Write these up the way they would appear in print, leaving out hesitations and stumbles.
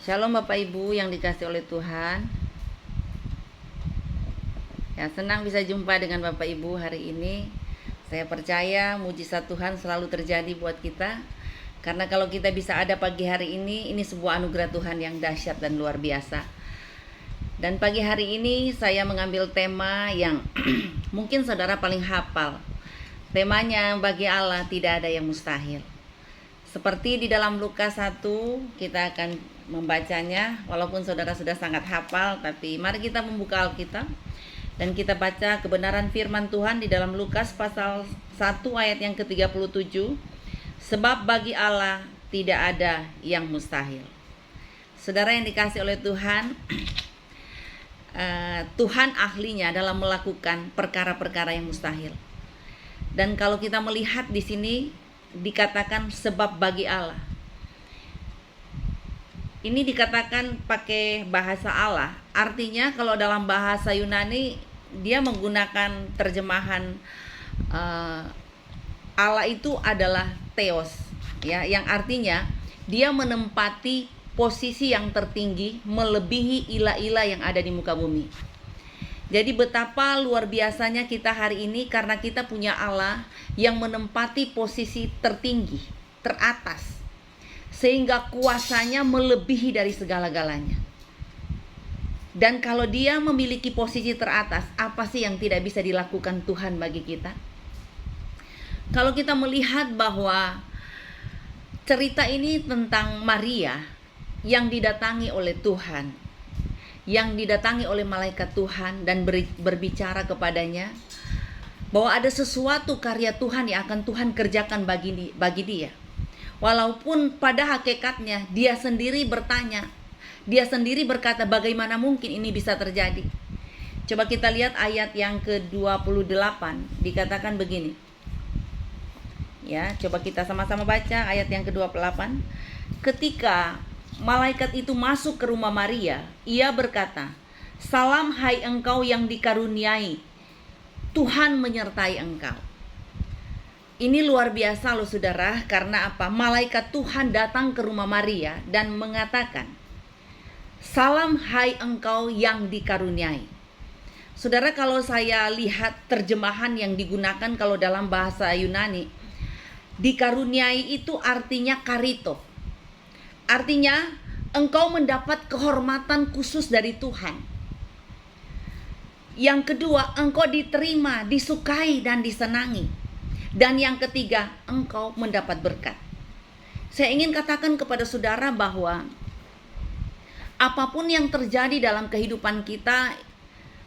Shalom Bapak Ibu yang dikasih oleh Tuhan. Ya, senang bisa jumpa dengan Bapak Ibu hari ini. Saya percaya mujizat Tuhan selalu terjadi buat kita. Karena kalau kita bisa ada pagi hari ini sebuah anugerah Tuhan yang dahsyat dan luar biasa. Dan pagi hari ini saya mengambil tema yang mungkin saudara paling hafal. Temanya, bagi Allah tidak ada yang mustahil. Seperti di dalam Lukas 1, kita akan membacanya. Walaupun saudara sudah sangat hafal, tapi mari kita membuka Alkitab dan kita baca kebenaran firman Tuhan di dalam Lukas pasal 1 ayat yang ke-37. Sebab bagi Allah tidak ada yang mustahil. Saudara yang dikasih oleh Tuhan, Tuhan ahlinya dalam melakukan perkara-perkara yang mustahil. Dan kalau kita melihat di sini dikatakan sebab bagi Allah. Ini dikatakan pakai bahasa Allah. Artinya kalau dalam bahasa Yunani dia menggunakan terjemahan Allah itu adalah theos, ya, yang artinya dia menempati posisi yang tertinggi melebihi ilah-ilah yang ada di muka bumi. Jadi betapa luar biasanya kita hari ini karena kita punya Allah yang menempati posisi tertinggi, teratas, sehingga kuasanya melebihi dari segala-galanya. Dan kalau dia memiliki posisi teratas, apa sih yang tidak bisa dilakukan Tuhan bagi kita? Kalau kita melihat bahwa cerita ini tentang Maria yang didatangi oleh Tuhan, yang didatangi oleh malaikat Tuhan dan berbicara kepadanya bahwa ada sesuatu karya Tuhan yang akan Tuhan kerjakan bagi dia. Walaupun pada hakikatnya dia sendiri bertanya, dia sendiri berkata, bagaimana mungkin ini bisa terjadi? Coba kita lihat ayat yang ke-28, dikatakan begini. Ya, coba kita sama-sama baca ayat yang ke-28. Ketika malaikat itu masuk ke rumah Maria, ia berkata, "Salam hai engkau yang dikaruniai, Tuhan menyertai engkau." Ini luar biasa loh saudara, karena apa? Malaikat Tuhan datang ke rumah Maria dan mengatakan, "Salam hai engkau yang dikaruniai." Saudara, kalau saya lihat terjemahan yang digunakan kalau dalam bahasa Yunani, dikaruniai itu artinya karito. Artinya engkau mendapat kehormatan khusus dari Tuhan. Yang kedua, engkau diterima, disukai dan disenangi. Dan yang ketiga, engkau mendapat berkat. Saya ingin katakan kepada saudara bahwa apapun yang terjadi dalam kehidupan kita,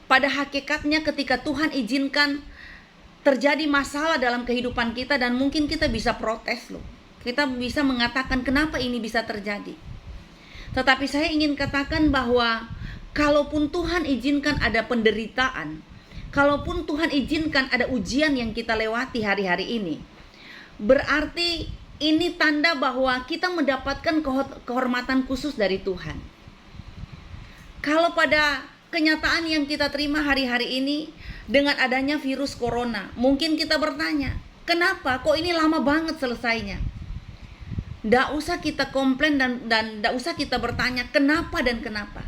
pada hakikatnya ketika Tuhan izinkan terjadi masalah dalam kehidupan kita, dan mungkin kita bisa protes loh. Kita bisa mengatakan kenapa ini bisa terjadi. Tetapi saya ingin katakan bahwa kalaupun Tuhan izinkan ada penderitaan, kalaupun Tuhan izinkan ada ujian yang kita lewati hari-hari ini, berarti ini tanda bahwa kita mendapatkan kehormatan khusus dari Tuhan. Kalau pada kenyataan yang kita terima hari-hari ini dengan adanya virus corona, mungkin kita bertanya, kenapa kok ini lama banget selesainya? Nggak usah kita komplain dan nggak usah kita bertanya kenapa dan kenapa.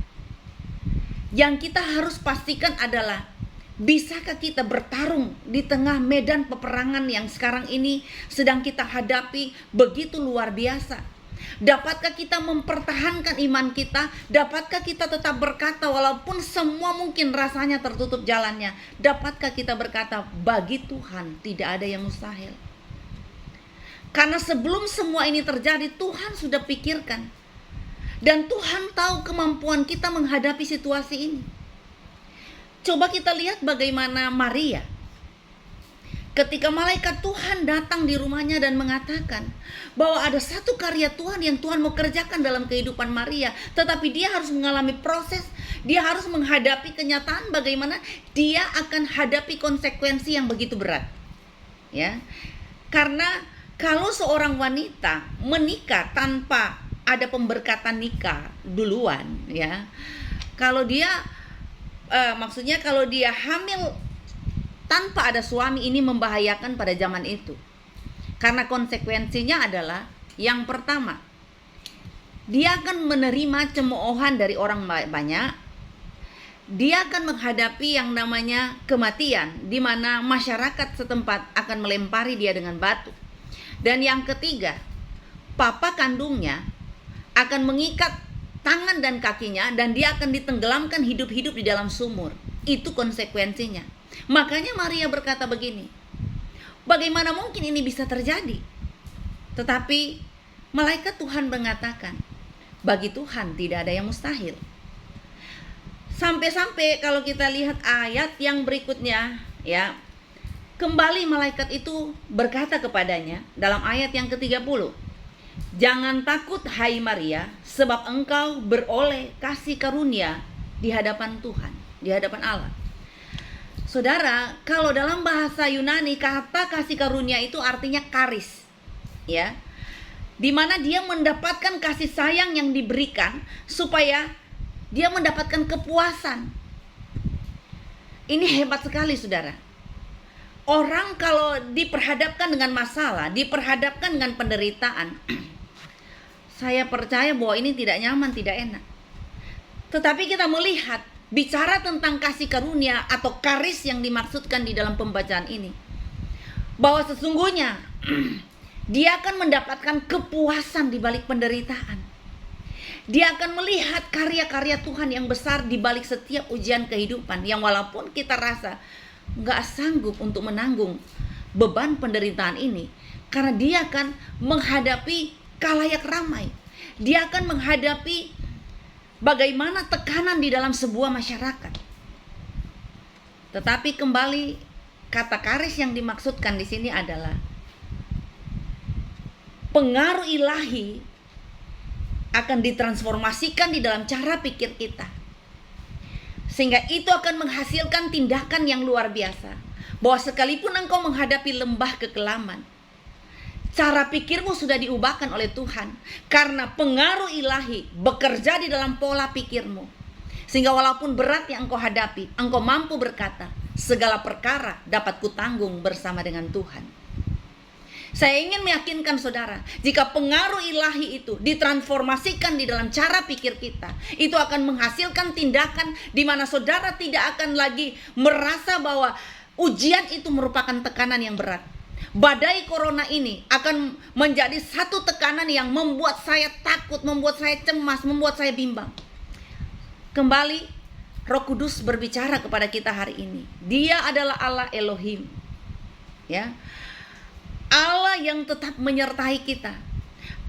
Yang kita harus pastikan adalah, bisakah kita bertarung di tengah medan peperangan yang sekarang ini sedang kita hadapi begitu luar biasa? Dapatkah kita mempertahankan iman kita? Dapatkah kita tetap berkata walaupun semua mungkin rasanya tertutup jalannya? Dapatkah kita berkata, bagi Tuhan tidak ada yang mustahil? Karena sebelum semua ini terjadi, Tuhan sudah pikirkan. Dan Tuhan tahu kemampuan kita menghadapi situasi ini. Coba kita lihat bagaimana Maria. Ketika malaikat Tuhan datang di rumahnya dan mengatakan bahwa ada satu karya Tuhan yang Tuhan mau kerjakan dalam kehidupan Maria. Tetapi dia harus mengalami proses, dia harus menghadapi kenyataan bagaimana dia akan hadapi konsekuensi yang begitu berat. Ya, karena kalau seorang wanita menikah tanpa ada pemberkatan nikah duluan, ya, kalau dia maksudnya kalau dia hamil tanpa ada suami, ini membahayakan pada zaman itu. Karena konsekuensinya adalah, yang pertama, dia akan menerima cemoohan dari orang banyak. Dia akan menghadapi yang namanya kematian, di mana masyarakat setempat akan melempari dia dengan batu. Dan yang ketiga, papa kandungnya akan mengikat tangan dan kakinya, dan dia akan ditenggelamkan hidup-hidup di dalam sumur. Itu konsekuensinya. Makanya Maria berkata begini, bagaimana mungkin ini bisa terjadi? Tetapi malaikat Tuhan mengatakan, bagi Tuhan tidak ada yang mustahil. Sampai-sampai kalau kita lihat ayat yang berikutnya, ya, kembali malaikat itu berkata kepadanya dalam ayat yang ke-30, jangan takut hai Maria, sebab engkau beroleh kasih karunia di hadapan Tuhan, di hadapan Allah. Saudara, kalau dalam bahasa Yunani kata kasih karunia itu artinya karis, ya, di mana dia mendapatkan kasih sayang yang diberikan supaya dia mendapatkan kepuasan. Ini hebat sekali, saudara. Orang kalau diperhadapkan dengan masalah, diperhadapkan dengan penderitaan, saya percaya bahwa ini tidak nyaman, tidak enak. Tetapi kita melihat, bicara tentang kasih karunia atau karis yang dimaksudkan di dalam pembacaan ini, bahwa sesungguhnya dia akan mendapatkan kepuasan di balik penderitaan. Dia akan melihat karya-karya Tuhan yang besar di balik setiap ujian kehidupan, yang walaupun kita rasa gak sanggup untuk menanggung beban penderitaan ini, karena dia akan menghadapi khalayak ramai. Dia akan menghadapi bagaimana tekanan di dalam sebuah masyarakat. Tetapi kembali, kata karis yang dimaksudkan di sini adalah pengaruh ilahi akan ditransformasikan di dalam cara pikir kita, sehingga itu akan menghasilkan tindakan yang luar biasa. Bahwa sekalipun engkau menghadapi lembah kekelaman, cara pikirmu sudah diubahkan oleh Tuhan, karena pengaruh ilahi bekerja di dalam pola pikirmu, sehingga walaupun berat yang engkau hadapi, engkau mampu berkata, segala perkara dapat kutanggung bersama dengan Tuhan. Saya ingin meyakinkan saudara, jika pengaruh ilahi itu ditransformasikan di dalam cara pikir kita, itu akan menghasilkan tindakan di mana saudara tidak akan lagi merasa bahwa ujian itu merupakan tekanan yang berat. Badai corona ini akan menjadi satu tekanan yang membuat saya takut, membuat saya cemas, membuat saya bimbang. Kembali, Roh Kudus berbicara kepada kita hari ini. Dia adalah Allah Elohim, ya, Allah yang tetap menyertai kita,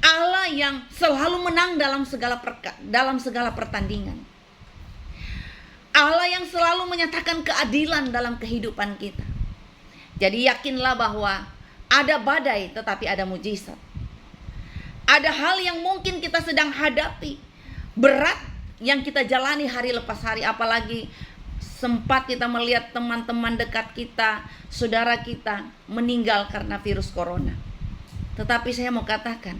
Allah yang selalu menang dalam segala pertandingan, Allah yang selalu menyatakan keadilan dalam kehidupan kita. Jadi yakinlah bahwa ada badai tetapi ada mujizat. Ada hal yang mungkin kita sedang hadapi, berat yang kita jalani hari lepas hari, apalagi sempat kita melihat teman-teman dekat kita, saudara kita meninggal karena virus corona. Tetapi saya mau katakan,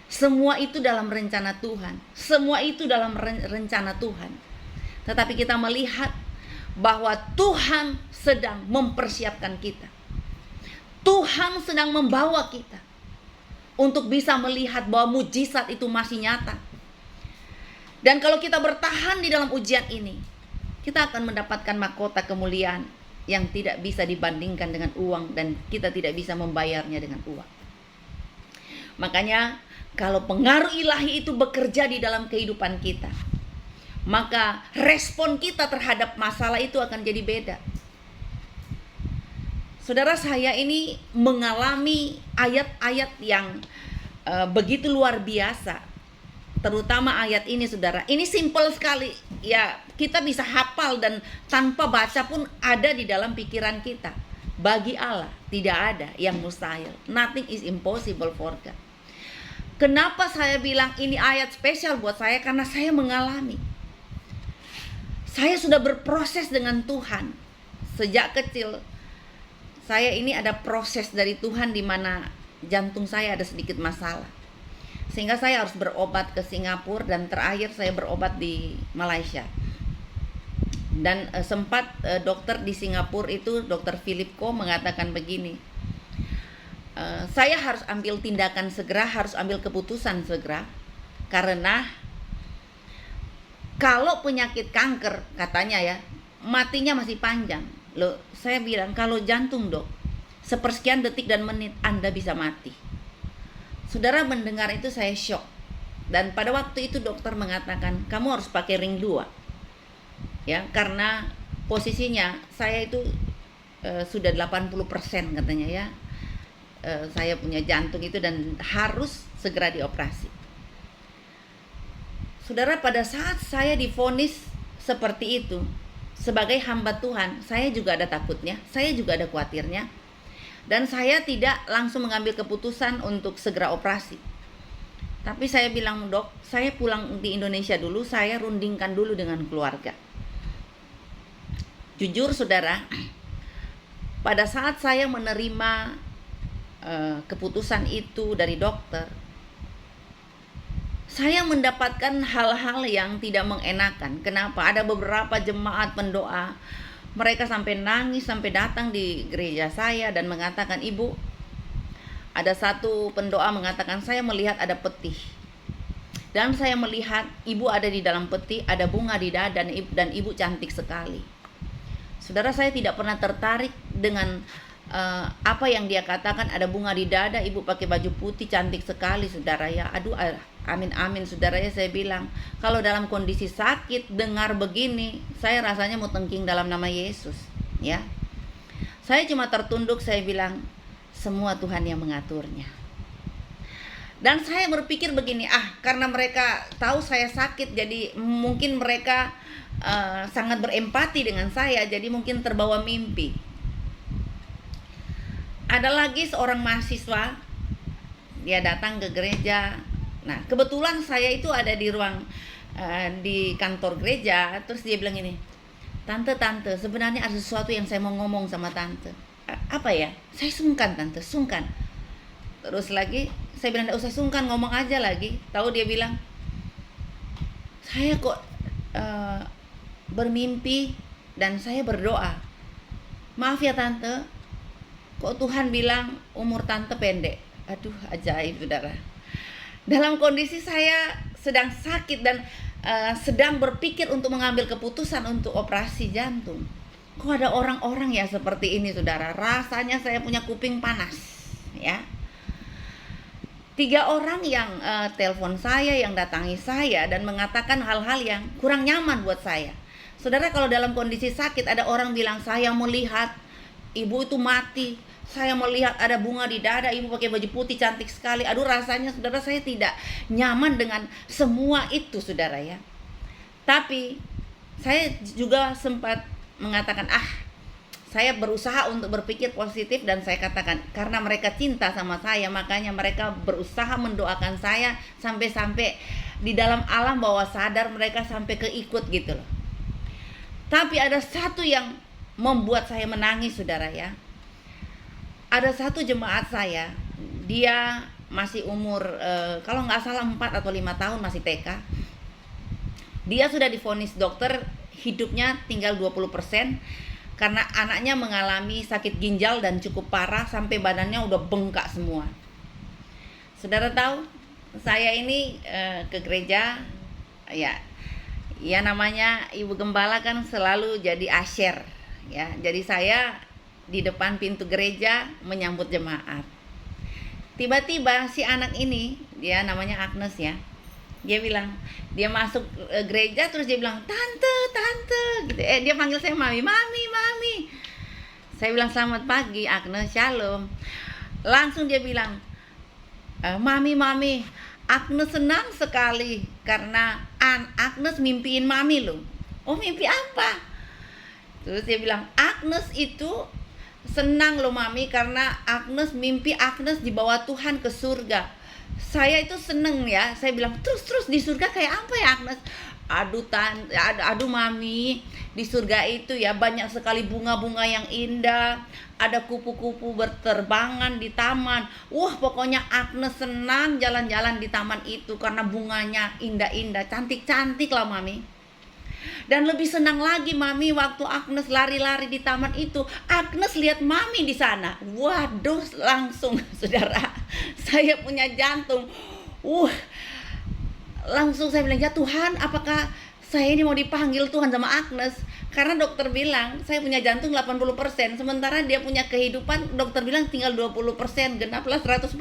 semua itu dalam rencana Tuhan. Semua itu dalam rencana Tuhan. Tetapi kita melihat bahwa Tuhan sedang mempersiapkan kita. Tuhan sedang membawa kita untuk bisa melihat bahwa mujizat itu masih nyata. Dan kalau kita bertahan di dalam ujian ini, kita akan mendapatkan mahkota kemuliaan yang tidak bisa dibandingkan dengan uang, dan kita tidak bisa membayarnya dengan uang. Makanya kalau pengaruh ilahi itu bekerja di dalam kehidupan kita, maka respon kita terhadap masalah itu akan jadi beda. Saudara, saya ini mengalami ayat-ayat yang begitu luar biasa. Terutama ayat ini, saudara. Ini simple sekali. Ya, kita bisa hafal dan tanpa baca pun ada di dalam pikiran kita. Bagi Allah tidak ada yang mustahil. Nothing is impossible for God. Kenapa saya bilang ini ayat spesial buat saya? Karena saya mengalami. Saya sudah berproses dengan Tuhan. Sejak kecil, saya ini ada proses dari Tuhan di mana jantung saya ada sedikit masalah. Sehingga saya harus berobat ke Singapura, dan terakhir saya berobat di Malaysia. Dan sempat dokter di Singapura itu, Dr. Philip Ko, mengatakan begini, saya harus ambil tindakan segera, harus ambil keputusan segera, Karena kalau penyakit kanker katanya ya, matinya masih panjang. Loh, saya bilang kalau jantung, Dok, sepersekian detik dan menit Anda bisa mati. Saudara mendengar itu saya shock. Dan pada waktu itu dokter mengatakan, kamu harus pakai ring 2. Ya, karena posisinya saya itu sudah 80% katanya ya. Saya punya jantung itu dan harus segera dioperasi. Saudara, pada saat saya divonis seperti itu, sebagai hamba Tuhan, saya juga ada takutnya, saya juga ada khawatirnya. Dan saya tidak langsung mengambil keputusan untuk segera operasi. Tapi saya bilang, Dok, saya pulang di Indonesia dulu, saya rundingkan dulu dengan keluarga. Jujur saudara, pada saat saya menerima keputusan itu dari dokter, saya mendapatkan hal-hal yang tidak mengenakan. Kenapa? Ada beberapa jemaat pendoa, mereka sampai nangis, sampai datang di gereja saya dan mengatakan, Ibu, ada satu pendoa mengatakan, saya melihat ada peti. Dan saya melihat ibu ada di dalam peti, ada bunga di dada dan ibu cantik sekali. Saudara, saya tidak pernah tertarik dengan apa yang dia katakan, ada bunga di dada, ibu pakai baju putih, cantik sekali, saudara ya. Aduh, amin amin, saudara ya. Saya bilang, kalau dalam kondisi sakit dengar begini, saya rasanya mau tengking dalam nama Yesus, ya. Saya cuma tertunduk, saya bilang, semua Tuhan yang mengaturnya. Dan saya berpikir begini, karena mereka tahu saya sakit, jadi mungkin mereka sangat berempati dengan saya, jadi mungkin terbawa mimpi. Ada lagi seorang mahasiswa, dia datang ke gereja. Nah, kebetulan saya itu ada di ruang di kantor gereja. Terus dia bilang ini, Tante, sebenarnya ada sesuatu yang saya mau ngomong sama Tante. Apa ya? Saya sungkan, Tante, sungkan. Terus lagi saya bilang, enggak usah sungkan, ngomong aja lagi. Tahu dia bilang, saya kok bermimpi dan saya berdoa. Maaf ya Tante, kok Tuhan bilang umur Tante pendek. Aduh, ajaib saudara. Dalam kondisi saya sedang sakit dan sedang berpikir untuk mengambil keputusan untuk operasi jantung. Kok ada orang-orang ya seperti ini saudara. Rasanya saya punya kuping panas ya. 3 orang yang telepon saya, yang datangi saya dan mengatakan hal-hal yang kurang nyaman buat saya. Saudara, kalau dalam kondisi sakit ada orang bilang, saya melihat ibu itu mati, saya melihat ada bunga di dada, ibu pakai baju putih cantik sekali. Aduh, rasanya saudara saya tidak nyaman dengan semua itu saudara ya. Tapi saya juga sempat mengatakan, saya berusaha untuk berpikir positif dan saya katakan, karena mereka cinta sama saya, makanya mereka berusaha mendoakan saya sampai-sampai di dalam alam bawah sadar mereka sampai keikut gitu loh. Tapi ada satu yang membuat saya menangis saudara ya. Ada satu jemaat saya, dia masih umur kalau nggak salah 4 atau 5 tahun, masih TK. Dia sudah divonis dokter hidupnya tinggal 20% karena anaknya mengalami sakit ginjal dan cukup parah sampai badannya udah bengkak semua. Saudara tahu, saya ini ke gereja ya namanya ibu gembala kan selalu jadi asher ya. Jadi saya di depan pintu gereja menyambut jemaat. Tiba-tiba si anak ini, dia namanya Agnes ya. Dia bilang, dia masuk gereja terus dia bilang, tante gitu. Dia panggil saya mami. Saya bilang, selamat pagi Agnes, shalom. Langsung dia bilang, mami, Agnes senang sekali karena Agnes mimpiin mami loh. Oh, mimpi apa? Terus dia bilang, Agnes itu senang loh mami karena Agnes mimpi Agnes dibawa Tuhan ke surga. Saya itu seneng ya. Saya bilang, terus di surga kayak apa ya Agnes? Aduh mami, di surga itu ya banyak sekali bunga-bunga yang indah, ada kupu-kupu berterbangan di taman. Wah, pokoknya Agnes senang jalan-jalan di taman itu karena bunganya indah-indah, cantik-cantik lah mami. Dan lebih senang lagi mami waktu Agnes lari-lari di taman itu, Agnes lihat mami di sana. Waduh, langsung saudara, saya punya jantung langsung saya bilang, ya Tuhan, apakah saya ini mau dipanggil Tuhan sama Agnes? Karena dokter bilang saya punya jantung 80%, sementara dia punya kehidupan, dokter bilang tinggal 20%, genaplah 100%.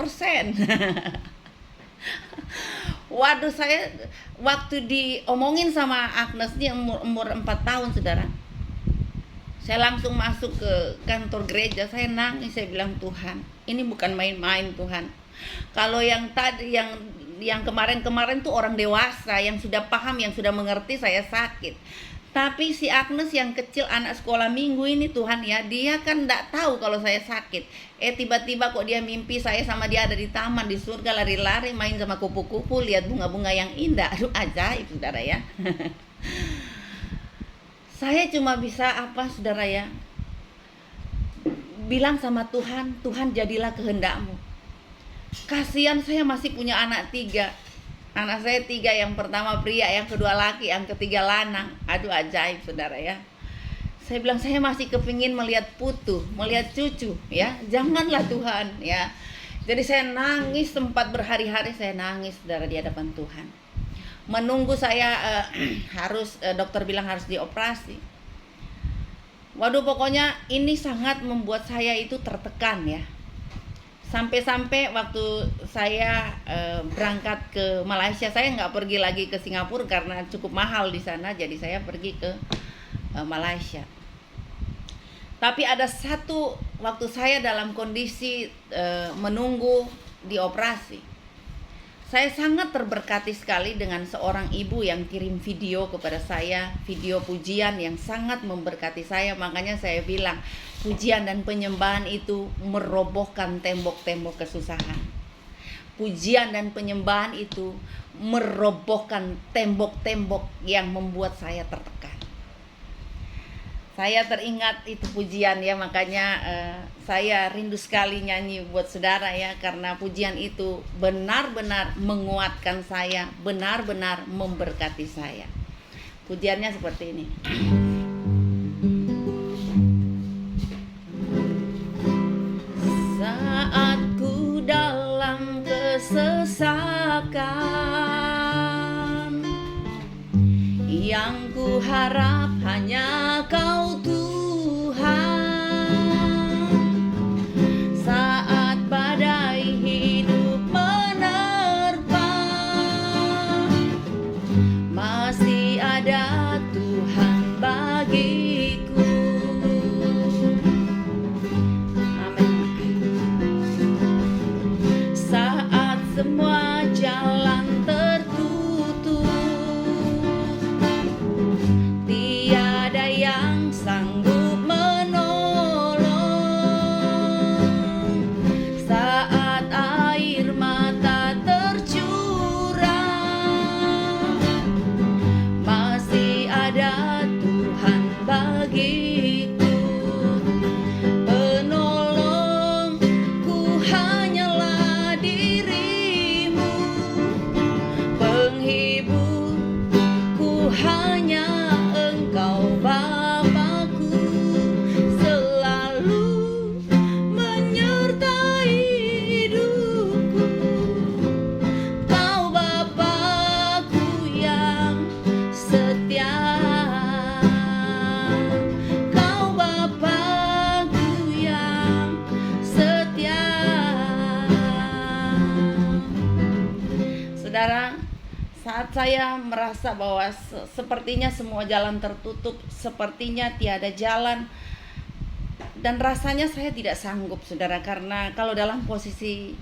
Waduh, saya waktu diomongin sama Agnes, dia umur 4 tahun, saudara, saya langsung masuk ke kantor gereja, saya nangis, saya bilang, Tuhan, ini bukan main-main Tuhan. Kalau yang tadi, yang kemarin-kemarin tuh orang dewasa yang sudah paham, yang sudah mengerti saya sakit. Tapi si Agnes yang kecil, anak sekolah minggu ini, Tuhan ya, dia kan enggak tahu kalau saya sakit. Tiba-tiba kok dia mimpi saya sama dia ada di taman di surga, lari-lari, main sama kupu-kupu, lihat bunga-bunga yang indah. Aduh, ajaib, saudara ya. Saya cuma bisa apa, saudara ya, bilang sama Tuhan, Tuhan jadilah kehendak-Mu. Kasihan saya masih punya anak 3. Anak saya 3, yang pertama pria, yang kedua laki, yang ketiga lanang. Aduh, ajaib, saudara ya. Saya bilang, saya masih kepingin melihat putu, melihat cucu ya. Janganlah Tuhan ya. Jadi saya nangis, sempat berhari-hari saya nangis, saudara, di hadapan Tuhan. Menunggu saya dokter bilang harus dioperasi. Waduh, pokoknya ini sangat membuat saya itu tertekan ya. Sampai-sampai waktu saya berangkat ke Malaysia, saya nggak pergi lagi ke Singapura karena cukup mahal di sana, jadi saya pergi ke Malaysia. Tapi ada satu waktu saya dalam kondisi menunggu dioperasi, saya sangat terberkati sekali dengan seorang ibu yang kirim video kepada saya, video pujian yang sangat memberkati saya. Makanya saya bilang, pujian dan penyembahan itu merobohkan tembok-tembok kesusahan. Pujian dan penyembahan itu merobohkan tembok-tembok yang membuat saya tertekan. Saya teringat itu pujian ya, makanya saya rindu sekali nyanyi buat saudara ya, karena pujian itu benar-benar menguatkan saya, benar-benar memberkati saya. Pujiannya seperti ini. Saat ku dalam kesesakan, yang ku harap hanya Kau Tuhan. Saat badai hidup menerpa, masih ada Tuhan bagiku. Amin. Saat semua jalan yang sanggup menolong, saat air mata tercurah, masih ada Tuhan bagiku. Penolongku hanyalah dirimu, penghiburku hanya Engkau Bapakku, selalu menyertai hidupku. Kau Bapakku yang setia, Kau Bapakku yang setia. Saudara, saat saya merasa bahwa sepertinya semua jalan tertutup, sepertinya tiada jalan, dan rasanya saya tidak sanggup, saudara, karena kalau dalam posisi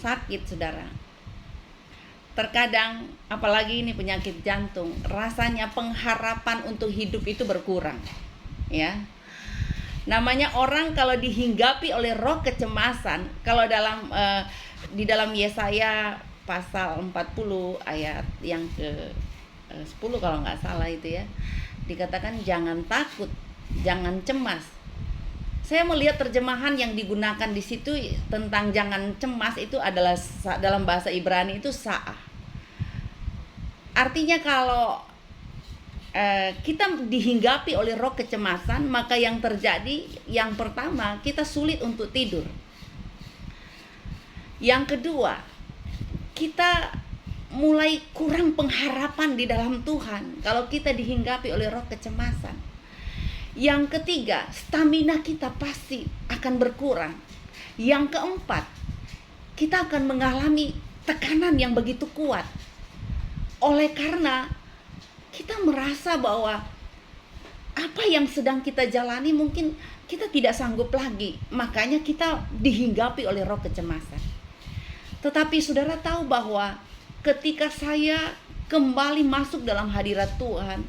sakit, saudara, terkadang apalagi ini penyakit jantung, rasanya pengharapan untuk hidup itu berkurang ya. Namanya orang kalau dihinggapi oleh roh kecemasan, kalau di dalam Yesaya pasal 40 ayat yang ke 10 kalau nggak salah itu ya, dikatakan jangan takut, jangan cemas. Saya melihat terjemahan yang digunakan di situ tentang jangan cemas itu adalah dalam bahasa Ibrani itu sa'ah. Artinya kalau kita dihinggapi oleh roh kecemasan, maka yang terjadi yang pertama, kita sulit untuk tidur. Yang kedua, kita mulai kurang pengharapan di dalam Tuhan kalau kita dihinggapi oleh roh kecemasan. Yang ketiga, stamina kita pasti akan berkurang. Yang keempat, kita akan mengalami tekanan yang begitu kuat. Oleh karena kita merasa bahwa apa yang sedang kita jalani mungkin kita tidak sanggup lagi. Makanya kita dihinggapi oleh roh kecemasan. Tetapi saudara tahu bahwa ketika saya kembali masuk dalam hadirat Tuhan,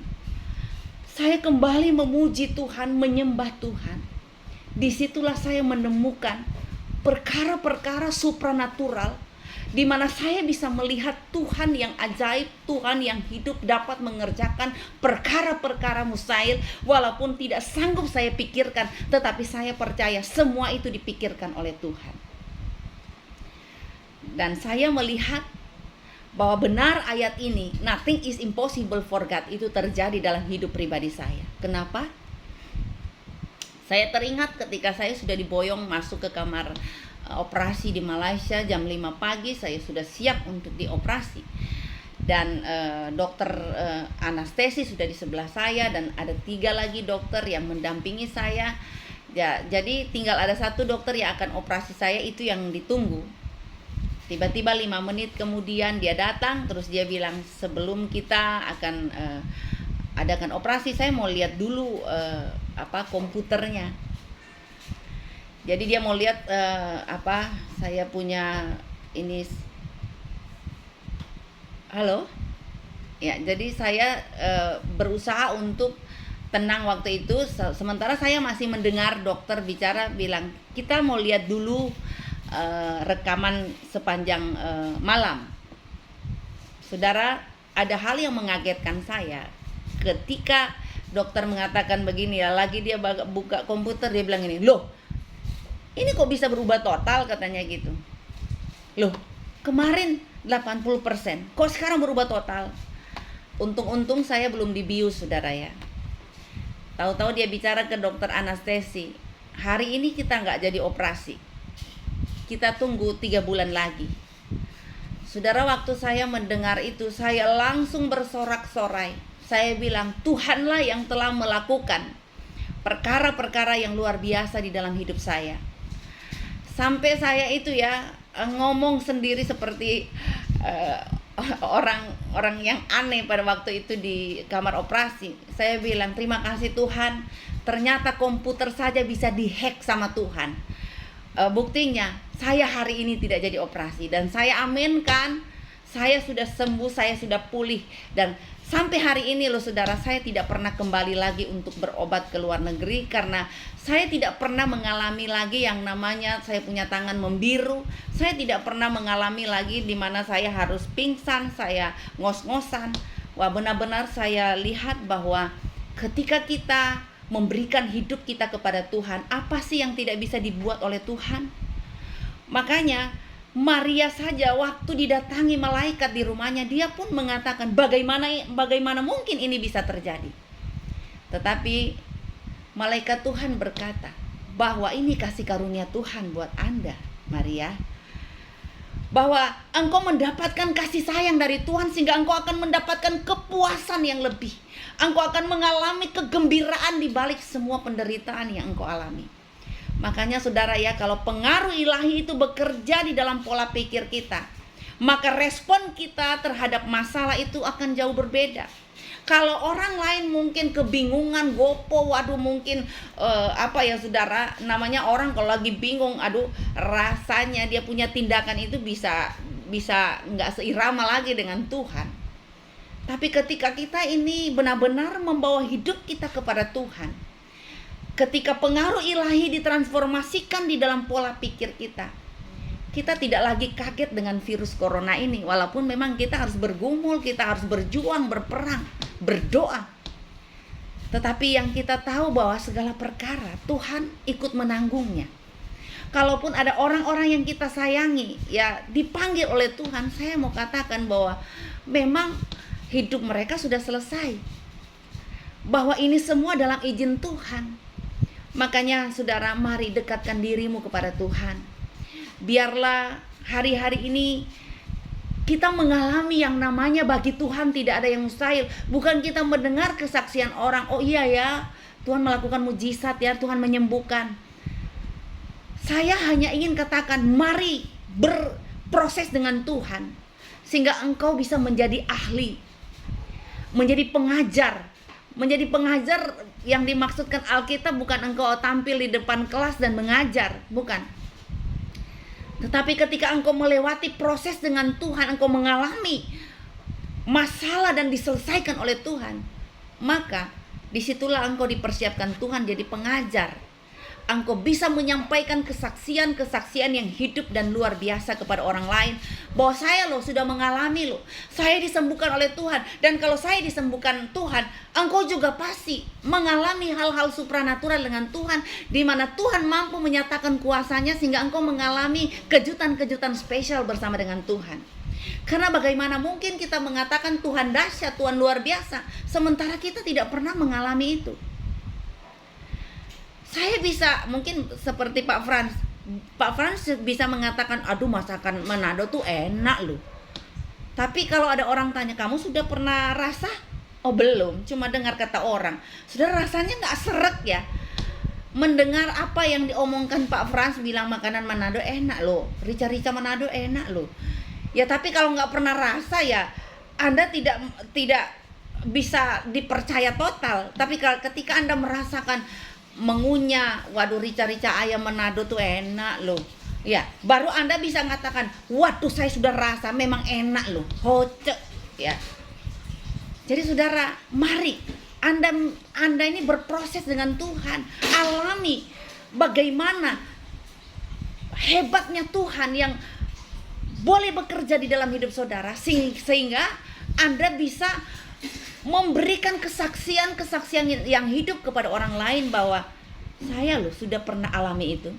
saya kembali memuji Tuhan, menyembah Tuhan. Disitulah saya menemukan perkara-perkara supranatural, di mana saya bisa melihat Tuhan yang ajaib, Tuhan yang hidup dapat mengerjakan perkara-perkara mustahil, walaupun tidak sanggup saya pikirkan, tetapi saya percaya semua itu dipikirkan oleh Tuhan. Dan saya melihat bahwa benar ayat ini, nothing is impossible for God, itu terjadi dalam hidup pribadi saya. Kenapa? Saya teringat ketika saya sudah diboyong masuk ke kamar operasi di Malaysia jam 5 pagi, saya sudah siap untuk dioperasi. Dan dokter anestesi sudah di sebelah saya, dan ada 3 lagi dokter yang mendampingi saya. Ya, jadi tinggal ada 1 dokter yang akan operasi saya, itu yang ditunggu. Tiba-tiba 5 menit kemudian dia datang, terus dia bilang, sebelum kita akan adakan operasi, saya mau lihat dulu komputernya. Jadi dia mau lihat saya punya ini. Halo? Ya, jadi saya berusaha untuk tenang waktu itu. Sementara saya masih mendengar dokter bicara, bilang, kita mau lihat dulu rekaman sepanjang malam. Saudara, ada hal yang mengagetkan saya ketika dokter mengatakan begini ya, lagi dia buka komputer, dia bilang ini, loh, ini kok bisa berubah total, katanya gitu. Loh, kemarin 80%, kok sekarang berubah total? Untung-untung saya belum dibius, saudara ya. Tahu-tahu dia bicara ke dokter anestesi, hari ini kita nggak jadi operasi, kita tunggu 3 bulan lagi. Saudara, waktu saya mendengar itu, saya langsung bersorak-sorai. Saya bilang, Tuhanlah yang telah melakukan perkara-perkara yang luar biasa di dalam hidup saya. Sampai saya itu ya ngomong sendiri seperti orang yang aneh pada waktu itu di kamar operasi. Saya bilang, terima kasih Tuhan, ternyata komputer saja bisa dihack sama Tuhan. Buktinya saya hari ini tidak jadi operasi, dan saya aminkan, saya sudah sembuh, saya sudah pulih. Dan sampai hari ini loh saudara, saya tidak pernah kembali lagi untuk berobat ke luar negeri, karena saya tidak pernah mengalami lagi yang namanya saya punya tangan membiru. Saya tidak pernah mengalami lagi di mana saya harus pingsan, saya ngos-ngosan. Wah, benar-benar saya lihat bahwa ketika kita memberikan hidup kita kepada Tuhan, apa sih yang tidak bisa dibuat oleh Tuhan? Makanya Maria saja waktu didatangi malaikat di rumahnya, dia pun mengatakan, bagaimana mungkin ini bisa terjadi? Tetapi malaikat Tuhan berkata bahwa ini kasih karunia Tuhan buat Anda, Maria, bahwa engkau mendapatkan kasih sayang dari Tuhan, sehingga engkau akan mendapatkan kepuasan yang lebih. Engkau akan mengalami kegembiraan di balik semua penderitaan yang engkau alami. Makanya saudara ya, kalau pengaruh ilahi itu bekerja di dalam pola pikir kita, maka respon kita terhadap masalah itu akan jauh berbeda. Kalau orang lain mungkin kebingungan, gopo, waduh mungkin saudara, namanya orang kalau lagi bingung, aduh rasanya dia punya tindakan itu bisa nggak seirama lagi dengan Tuhan. Tapi ketika kita ini benar-benar membawa hidup kita kepada Tuhan, ketika pengaruh ilahi ditransformasikan di dalam pola pikir kita, kita tidak lagi kaget dengan virus corona ini. Walaupun memang kita harus bergumul, kita harus berjuang, berperang, berdoa, tetapi yang kita tahu bahwa segala perkara Tuhan ikut menanggungnya. Kalaupun ada orang-orang yang kita sayangi ya dipanggil oleh Tuhan, saya mau katakan bahwa memang hidup mereka sudah selesai, bahwa ini semua dalam izin Tuhan. Makanya saudara, mari dekatkan dirimu kepada Tuhan. Biarlah hari-hari ini Kita mengalami yang namanya bagi Tuhan tidak ada yang mustahil. Bukan kita mendengar kesaksian orang, oh iya ya, Tuhan melakukan mujizat ya, Tuhan menyembuhkan. Saya hanya ingin katakan, mari berproses dengan Tuhan, sehingga engkau bisa menjadi ahli, menjadi pengajar. Menjadi pengajar yang dimaksudkan Alkitab bukan engkau tampil di depan kelas dan mengajar, bukan. Tetapi ketika engkau melewati proses dengan Tuhan, engkau mengalami masalah dan diselesaikan oleh Tuhan, maka disitulah engkau dipersiapkan Tuhan jadi pengajar. Engkau bisa menyampaikan kesaksian-kesaksian yang hidup dan luar biasa kepada orang lain, bahwa saya loh sudah mengalami loh, saya disembuhkan oleh Tuhan. Dan kalau saya disembuhkan Tuhan, engkau juga pasti mengalami hal-hal supranatural dengan Tuhan, di mana Tuhan mampu menyatakan kuasanya sehingga engkau mengalami kejutan-kejutan spesial bersama dengan Tuhan. Karena bagaimana mungkin kita mengatakan Tuhan dahsyat, Tuhan luar biasa, sementara kita tidak pernah mengalami itu. Saya bisa mungkin seperti Pak Frans bisa mengatakan, aduh masakan Manado tuh enak loh. Tapi kalau ada orang tanya, kamu sudah pernah rasa? Oh belum, cuma dengar kata orang. Sudah rasanya gak seret ya. Mendengar apa yang diomongkan Pak Frans bilang makanan Manado enak loh, rica-rica Manado enak loh. Ya tapi kalau gak pernah rasa ya Anda tidak bisa dipercaya total. Tapi ketika Anda merasakan mengunyah, waduh rica-rica ayam Manado tuh enak loh, ya baru Anda bisa mengatakan, waduh saya sudah rasa memang enak loh, hocek ya. Jadi saudara, mari Anda ini berproses dengan Tuhan, alami bagaimana hebatnya Tuhan yang boleh bekerja di dalam hidup saudara, sehingga Anda bisa memberikan kesaksian yang hidup kepada orang lain bahwa saya loh sudah pernah alami itu.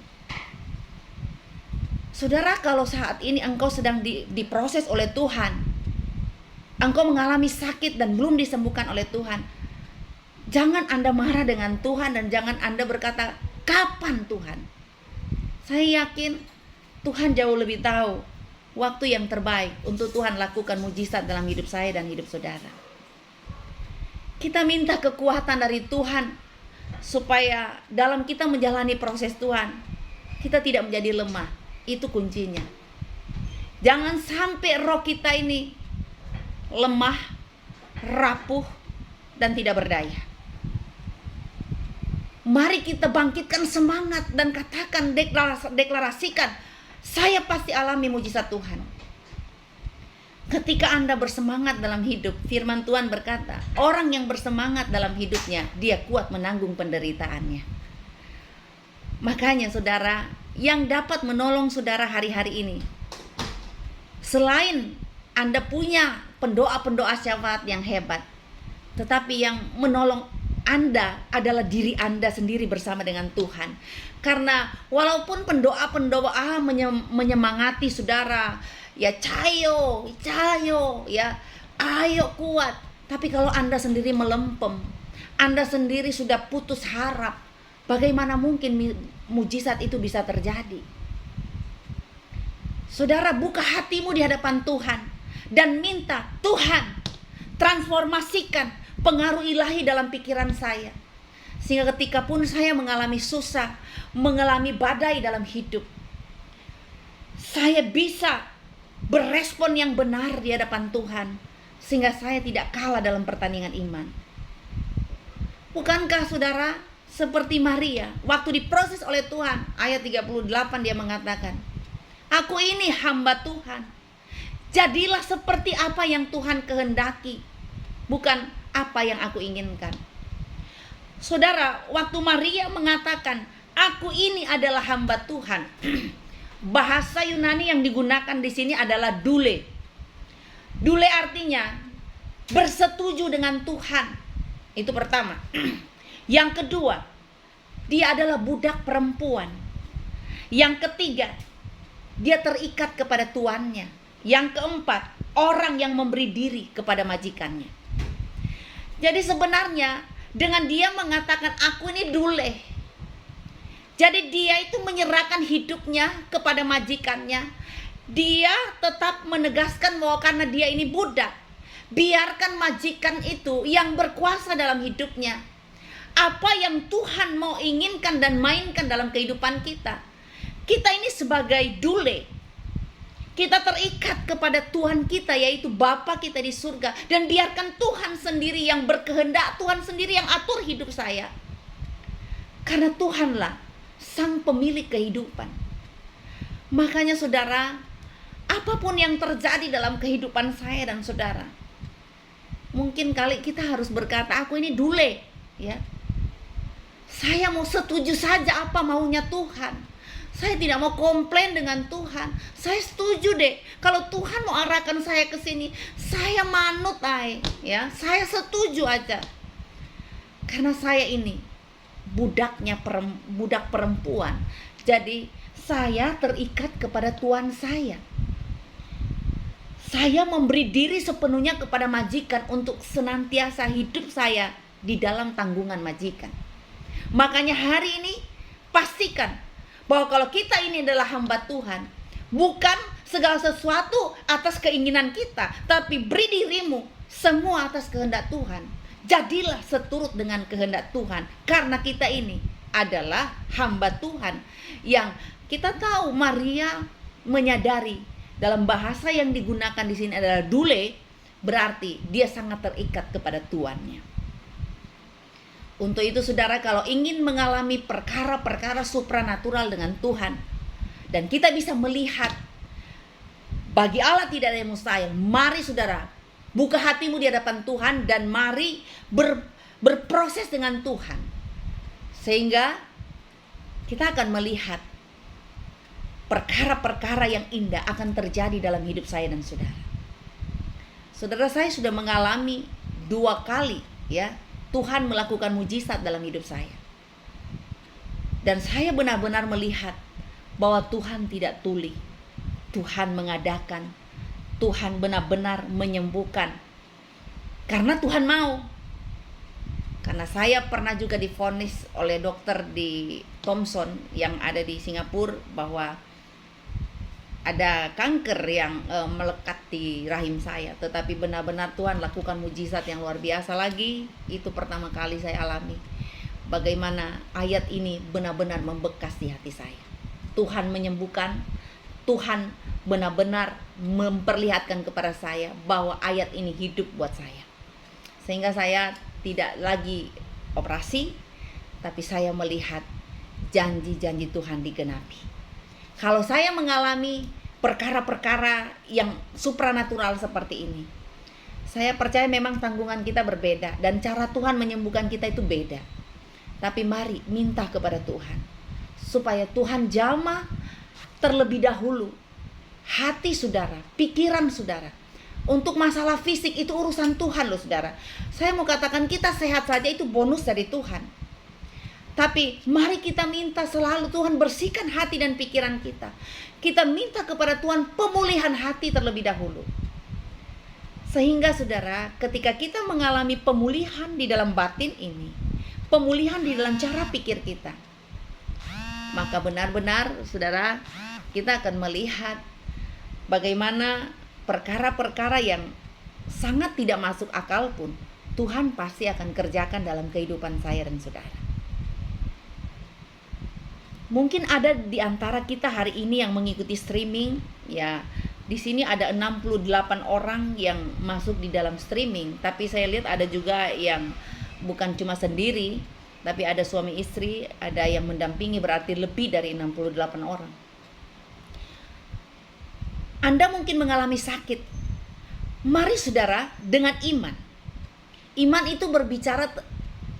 Saudara, kalau saat ini engkau sedang diproses oleh Tuhan, engkau mengalami sakit dan belum disembuhkan oleh Tuhan, jangan Anda marah dengan Tuhan dan jangan Anda berkata, kapan Tuhan? Saya yakin Tuhan jauh lebih tahu waktu yang terbaik untuk Tuhan lakukan mujizat dalam hidup saya dan hidup saudara. Kita minta kekuatan dari Tuhan supaya dalam kita menjalani proses Tuhan, kita tidak menjadi lemah. Itu kuncinya. Jangan sampai roh kita ini lemah, rapuh, dan tidak berdaya. Mari kita bangkitkan semangat dan katakan, deklarasikan, saya pasti alami mujizat Tuhan. Ketika Anda bersemangat dalam hidup, firman Tuhan berkata, orang yang bersemangat dalam hidupnya, dia kuat menanggung penderitaannya. Makanya saudara, yang dapat menolong saudara hari-hari ini, selain Anda punya pendoa-pendoa syafaat yang hebat, tetapi yang menolong Anda adalah diri Anda sendiri bersama dengan Tuhan. Karena walaupun pendoa-pendoa menyemangati saudara, ya cayo ya, ayo kuat. Tapi kalau Anda sendiri melempem, Anda sendiri sudah putus harap, bagaimana mungkin mujizat itu bisa terjadi? Saudara, buka hatimu di hadapan Tuhan dan minta, Tuhan transformasikan pengaruh ilahi dalam pikiran saya, sehingga ketika pun saya mengalami susah, mengalami badai dalam hidup, saya bisa berespon yang benar di hadapan Tuhan, sehingga saya tidak kalah dalam pertandingan iman. Bukankah saudara seperti Maria waktu diproses oleh Tuhan, ayat 38 dia mengatakan, aku ini hamba Tuhan, jadilah seperti apa yang Tuhan kehendaki, bukan apa yang aku inginkan. Saudara, waktu Maria mengatakan, aku ini adalah hamba Tuhan, bahasa Yunani yang digunakan di sini adalah dule. Dule artinya bersetuju dengan Tuhan. Itu pertama. Yang kedua, dia adalah budak perempuan. Yang ketiga, dia terikat kepada tuannya. Yang keempat, orang yang memberi diri kepada majikannya. Jadi sebenarnya dengan dia mengatakan aku ini dule, jadi dia itu menyerahkan hidupnya kepada majikannya. dia tetap menegaskan bahwa karena dia ini budak, biarkan majikan itu yang berkuasa dalam hidupnya. Apa yang Tuhan mau inginkan dan mainkan dalam kehidupan kita. Kita ini sebagai dule, kita terikat kepada Tuhan kita, yaitu Bapa kita di surga. Dan biarkan Tuhan sendiri yang berkehendak, Tuhan sendiri yang atur hidup saya. Karena Tuhanlah sang pemilik kehidupan. Makanya saudara, apapun yang terjadi dalam kehidupan saya dan saudara, mungkin kali kita harus berkata, aku ini dule, ya. Saya mau setuju saja apa maunya Tuhan. Saya tidak mau komplain dengan Tuhan. Saya setuju deh. Kalau Tuhan mau arahkan saya ke sini, saya manut ya. Saya setuju aja. Karena saya ini budak perempuan. Jadi saya terikat kepada Tuhan saya. Saya memberi diri sepenuhnya kepada majikan untuk senantiasa hidup saya di dalam tanggungan majikan. Makanya hari ini pastikan bahwa kalau kita ini adalah hamba Tuhan, bukan segala sesuatu atas keinginan kita, tapi beri dirimu semua atas kehendak Tuhan. Jadilah seturut dengan kehendak Tuhan, karena kita ini adalah hamba Tuhan. Yang kita tahu Maria menyadari dalam bahasa yang digunakan di sini adalah dule, berarti dia sangat terikat kepada tuannya. Untuk itu saudara, kalau ingin mengalami perkara-perkara supranatural dengan Tuhan, dan kita bisa melihat bagi Allah tidak ada yang mustahil, mari saudara, buka hatimu di hadapan Tuhan dan mari berproses dengan Tuhan. Sehingga kita akan melihat perkara-perkara yang indah akan terjadi dalam hidup saya dan saudara. Saudara, saya sudah mengalami 2 kali ya, Tuhan melakukan mujizat dalam hidup saya. Dan saya benar-benar melihat bahwa Tuhan tidak tuli. Tuhan mengadakan, Tuhan benar-benar menyembuhkan. Karena Tuhan mau. Karena saya pernah juga divonis oleh dokter di Thomson yang ada di Singapura bahwa ada kanker yang melekat di rahim saya. Tetapi benar-benar Tuhan lakukan mujizat yang luar biasa lagi. Itu pertama kali saya alami. Bagaimana ayat ini benar-benar membekas di hati saya. Tuhan menyembuhkan. Tuhan benar-benar memperlihatkan kepada saya bahwa ayat ini hidup buat saya. Sehingga saya tidak lagi operasi, tapi saya melihat janji-janji Tuhan digenapi. Kalau saya mengalami perkara-perkara yang supranatural seperti ini, saya percaya memang tanggungan kita berbeda dan cara Tuhan menyembuhkan kita itu beda. Tapi mari minta kepada Tuhan supaya Tuhan jamah terlebih dahulu hati saudara, pikiran saudara. Untuk masalah fisik itu urusan Tuhan loh saudara. Saya mau katakan kita sehat saja itu bonus dari Tuhan. Tapi mari kita minta selalu Tuhan bersihkan hati dan pikiran kita. Kita minta kepada Tuhan pemulihan hati terlebih dahulu. Sehingga saudara, ketika kita mengalami pemulihan di dalam batin ini, pemulihan di dalam cara pikir kita, maka benar-benar saudara, kita akan melihat bagaimana perkara-perkara yang sangat tidak masuk akal pun Tuhan pasti akan kerjakan dalam kehidupan saya dan saudara. Mungkin ada di antara kita hari ini yang mengikuti streaming, ya. Di sini ada 68 orang yang masuk di dalam streaming, tapi saya lihat ada juga yang bukan cuma sendiri, tapi ada suami istri, ada yang mendampingi, berarti lebih dari 68 orang. Anda mungkin mengalami sakit. Mari saudara, dengan iman. Iman itu berbicara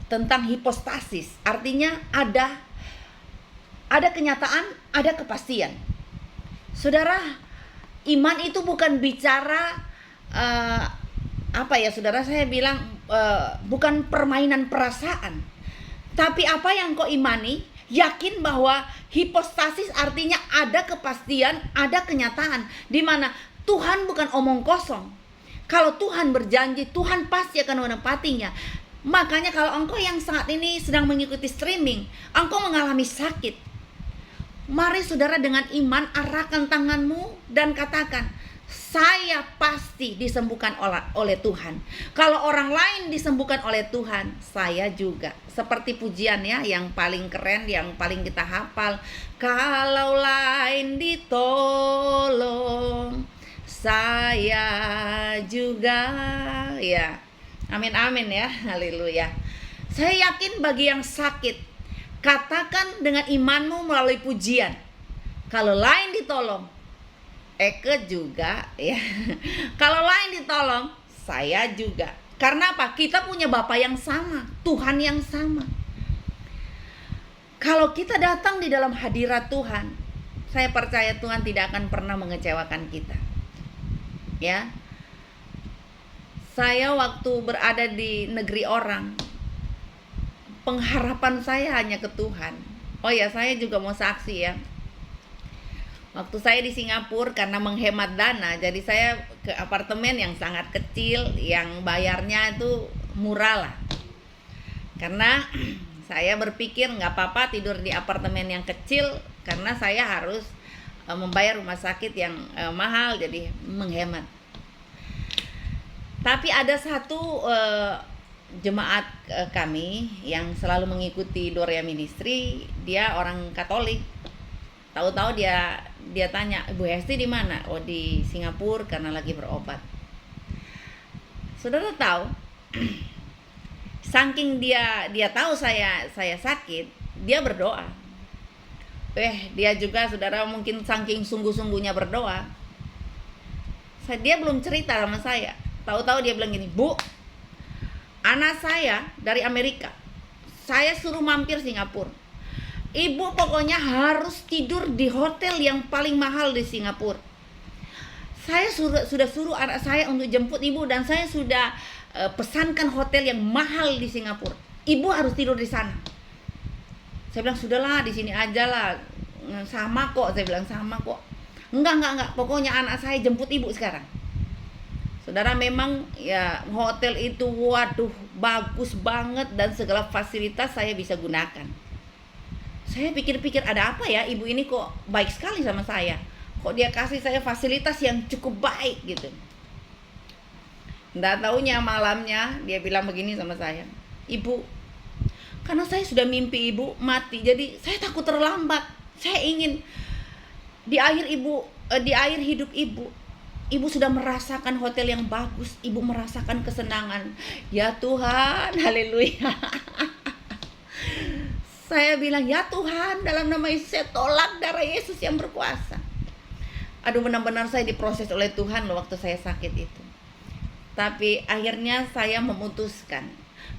tentang hipostasis, artinya ada kenyataan, ada kepastian. Saudara, iman itu bukan bicara saudara, saya bilang bukan permainan perasaan. Tapi apa yang kau imani, yakin bahwa hipostasis artinya ada kepastian, ada kenyataan, di mana Tuhan bukan omong kosong. Kalau Tuhan berjanji, Tuhan pasti akan menepatinya. Makanya kalau engkau yang saat ini sedang mengikuti streaming, engkau mengalami sakit, Mari saudara dengan iman arahkan tanganmu dan katakan, saya pasti disembuhkan oleh Tuhan. Kalau orang lain disembuhkan oleh Tuhan, saya juga. Seperti pujian ya, yang paling keren, yang paling kita hafal. Kalau lain ditolong, saya juga. Ya, amin amin ya, haleluya. Saya yakin bagi yang sakit, katakan dengan imanmu melalui pujian, kalau lain ditolong, Eke juga ya. Kalau lain ditolong, saya juga. Karena apa? Kita punya Bapa yang sama, Tuhan yang sama. Kalau kita datang di dalam hadirat Tuhan, saya percaya Tuhan tidak akan pernah mengecewakan kita. Ya. Saya waktu berada di negeri orang, pengharapan saya hanya ke Tuhan. Oh ya, saya juga mau saksi ya. Waktu saya di Singapura, karena menghemat dana, jadi saya ke apartemen yang sangat kecil, yang bayarnya itu murah lah. Karena saya berpikir nggak apa-apa tidur di apartemen yang kecil, karena saya harus membayar rumah sakit yang mahal, jadi menghemat. Tapi ada satu jemaat kami yang selalu mengikuti Dorea Ministry, dia orang Katolik. Tahu-tahu dia tanya, Ibu Hesti di mana? Oh, di Singapura karena lagi berobat. Saudara tahu, saking dia tahu saya sakit, dia berdoa. Dia juga saudara mungkin saking sungguh-sungguhnya berdoa. Dia belum cerita sama saya. Tahu-tahu dia bilang gini, Bu, anak saya dari Amerika, saya suruh mampir Singapura. Ibu pokoknya harus tidur di hotel yang paling mahal di Singapura. Saya sudah suruh anak saya untuk jemput ibu, dan saya sudah pesankan hotel yang mahal di Singapura. Ibu harus tidur di sana. Saya bilang, sudahlah di sini aja lah, sama kok. Saya bilang sama kok. Enggak. Pokoknya anak saya jemput ibu sekarang. Saudara, memang ya hotel itu waduh bagus banget dan segala fasilitas saya bisa gunakan. Saya pikir-pikir, ada apa ya, ibu ini kok baik sekali sama saya. Kok dia kasih saya fasilitas yang cukup baik gitu. Nggak taunya malamnya dia bilang begini sama saya, Ibu, karena saya sudah mimpi ibu mati, jadi saya takut terlambat. Saya ingin di akhir hidup ibu sudah merasakan hotel yang bagus, ibu merasakan kesenangan. Ya Tuhan, haleluya. Saya bilang, ya Tuhan, dalam nama Yesus saya tolak darah Yesus yang berkuasa. Aduh, benar-benar saya diproses oleh Tuhan loh waktu saya sakit itu. Tapi akhirnya saya memutuskan,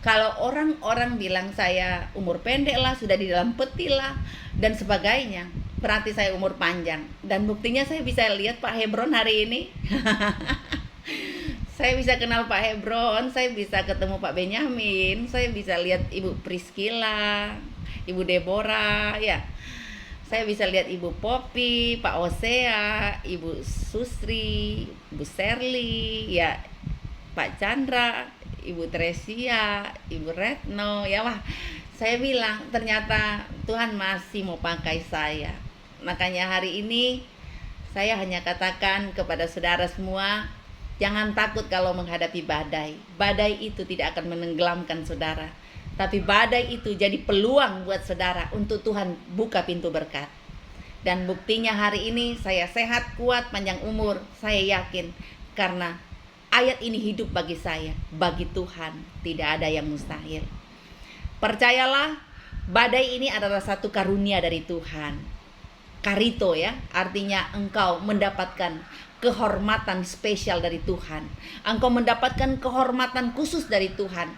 kalau orang-orang bilang saya umur pendek lah, sudah di dalam peti lah, dan sebagainya, berarti saya umur panjang. Dan buktinya saya bisa lihat Pak Hebron hari ini. Saya bisa kenal Pak Hebron, saya bisa ketemu Pak Benyamin, saya bisa lihat Ibu Priscilla, Ibu Deborah, ya. Saya bisa lihat Ibu Poppy, Pak Osea, Ibu Susri, Ibu Serly, ya, Pak Chandra, Ibu Tresia, Ibu Retno, ya wah. Saya bilang ternyata Tuhan masih mau pakai saya. Makanya hari ini saya hanya katakan kepada saudara semua, jangan takut kalau menghadapi badai. Badai itu tidak akan menenggelamkan saudara, tapi badai itu jadi peluang buat saudara untuk Tuhan buka pintu berkat. Dan buktinya hari ini saya sehat, kuat, panjang umur. Saya yakin karena ayat ini hidup bagi saya. Bagi Tuhan tidak ada yang mustahil. Percayalah, badai ini adalah satu karunia dari Tuhan. Karito ya, artinya engkau mendapatkan kehormatan spesial dari Tuhan. Engkau mendapatkan kehormatan khusus dari Tuhan.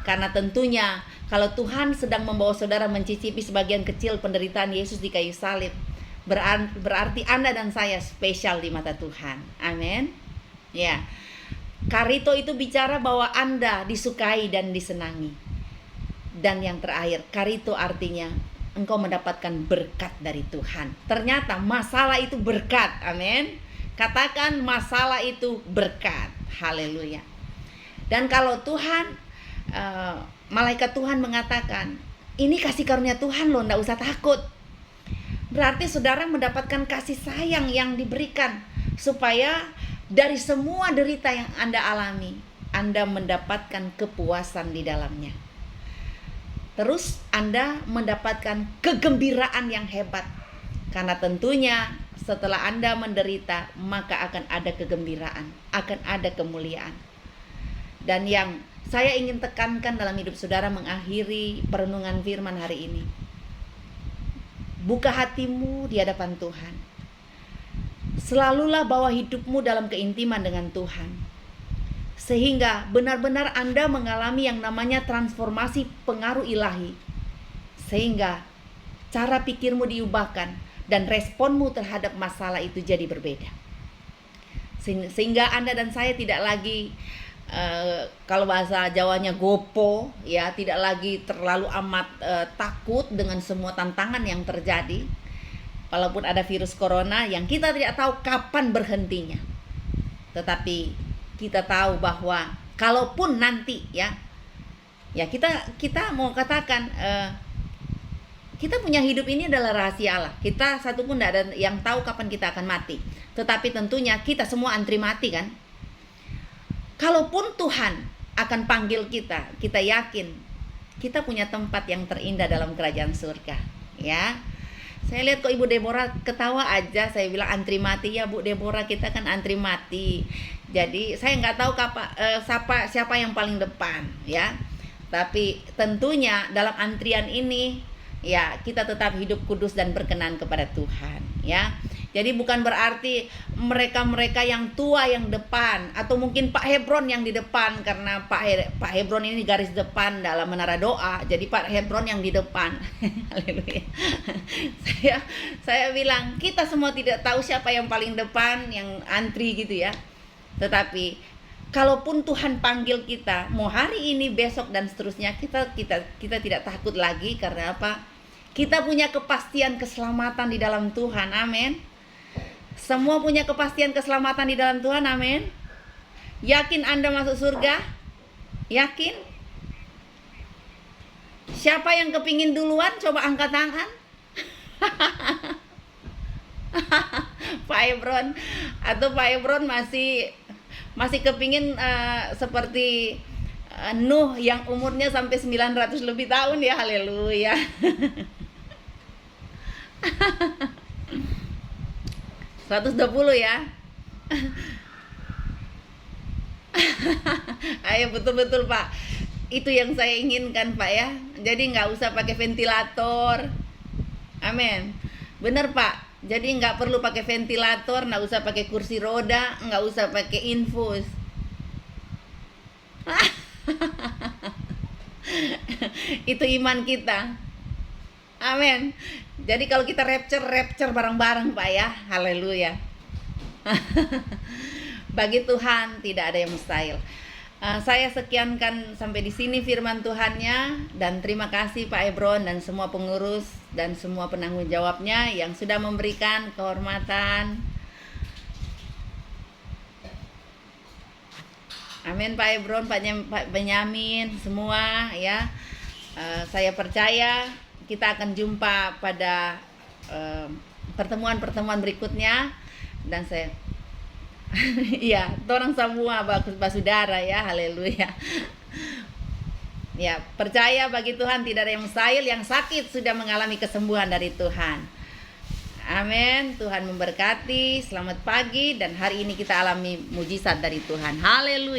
Karena tentunya kalau Tuhan sedang membawa saudara mencicipi sebagian kecil penderitaan Yesus di kayu salib, berarti Anda dan saya spesial di mata Tuhan. Amin. Ya. Karito itu bicara bahwa Anda disukai dan disenangi. Dan yang terakhir, karito artinya engkau mendapatkan berkat dari Tuhan. Ternyata masalah itu berkat. Amin. Katakan masalah itu berkat. Haleluya. Dan kalau Tuhan, malaikat Tuhan mengatakan, ini kasih karunia Tuhan loh, nggak usah takut. Berarti saudara mendapatkan kasih sayang yang diberikan, supaya dari semua derita yang Anda alami, Anda mendapatkan kepuasan di dalamnya. Terus Anda mendapatkan kegembiraan yang hebat, karena tentunya setelah Anda menderita, maka akan ada kegembiraan, akan ada kemuliaan. Dan yang saya ingin tekankan dalam hidup saudara mengakhiri perenungan firman hari ini, buka hatimu di hadapan Tuhan. Selalulah bawa hidupmu dalam keintiman dengan Tuhan, sehingga benar-benar Anda mengalami yang namanya transformasi pengaruh ilahi, sehingga cara pikirmu diubahkan dan responmu terhadap masalah itu jadi berbeda. Sehingga Anda dan saya tidak lagi kalau bahasa Jawanya gopo, ya, tidak lagi terlalu amat takut dengan semua tantangan yang terjadi. Walaupun ada virus corona yang kita tidak tahu kapan berhentinya, tetapi kita tahu bahwa kalaupun nanti ya kita mau katakan kita punya hidup ini adalah rahasia Allah. Kita satu pun tidak ada yang tahu kapan kita akan mati. Tetapi tentunya kita semua antri mati kan. Kalaupun Tuhan akan panggil kita, kita yakin kita punya tempat yang terindah dalam kerajaan surga. Ya, saya lihat kok Ibu Deborah ketawa aja. Saya bilang antri mati, ya Bu Deborah, kita kan antri mati. Jadi saya nggak tahu siapa yang paling depan, ya. Tapi tentunya dalam antrian ini, ya, kita tetap hidup kudus dan berkenan kepada Tuhan, ya. Jadi bukan berarti mereka-mereka yang tua yang depan, atau mungkin Pak Hebron yang di depan, karena Pak Hebron ini garis depan dalam menara doa. Jadi Pak Hebron yang di depan. Haleluya. Saya bilang kita semua tidak tahu siapa yang paling depan, yang antri gitu ya. Tetapi kalaupun Tuhan panggil kita, mau hari ini, besok dan seterusnya, kita tidak takut lagi. Karena apa? Kita punya kepastian keselamatan di dalam Tuhan. Amin. Semua punya kepastian keselamatan di dalam Tuhan. Amin. Yakin Anda masuk surga? Yakin? Siapa yang kepingin duluan? Coba angkat tangan. Pak Hebron, atau Pak Hebron masih kepingin seperti Nuh yang umurnya sampai 900 lebih tahun, ya. Haleluya. $120 ya. Ayo, betul-betul Pak. Itu yang saya inginkan Pak ya. Jadi nggak usah pakai ventilator. Amin. Bener Pak. Jadi nggak perlu pakai ventilator, nggak usah pakai kursi roda, nggak usah pakai infus. Itu iman kita. Amin. Jadi kalau kita rapture bareng-bareng Pak ya. Haleluya. Bagi Tuhan tidak ada yang mustahil. Saya sekiankan sampai di sini firman Tuhannya, dan terima kasih Pak Hebron dan semua pengurus dan semua penanggung jawabnya yang sudah memberikan kehormatan. Amin Pak Hebron, Pak Benyamin, semua ya. Saya percaya kita akan jumpa pada pertemuan-pertemuan berikutnya, dan saya iya, orang semua basudara ya. Haleluya. Ya, percaya bagi Tuhan tidak ada yang mustahil. Yang sakit sudah mengalami kesembuhan dari Tuhan. Amin. Tuhan memberkati. Selamat pagi, dan hari ini kita alami mujizat dari Tuhan. Haleluya.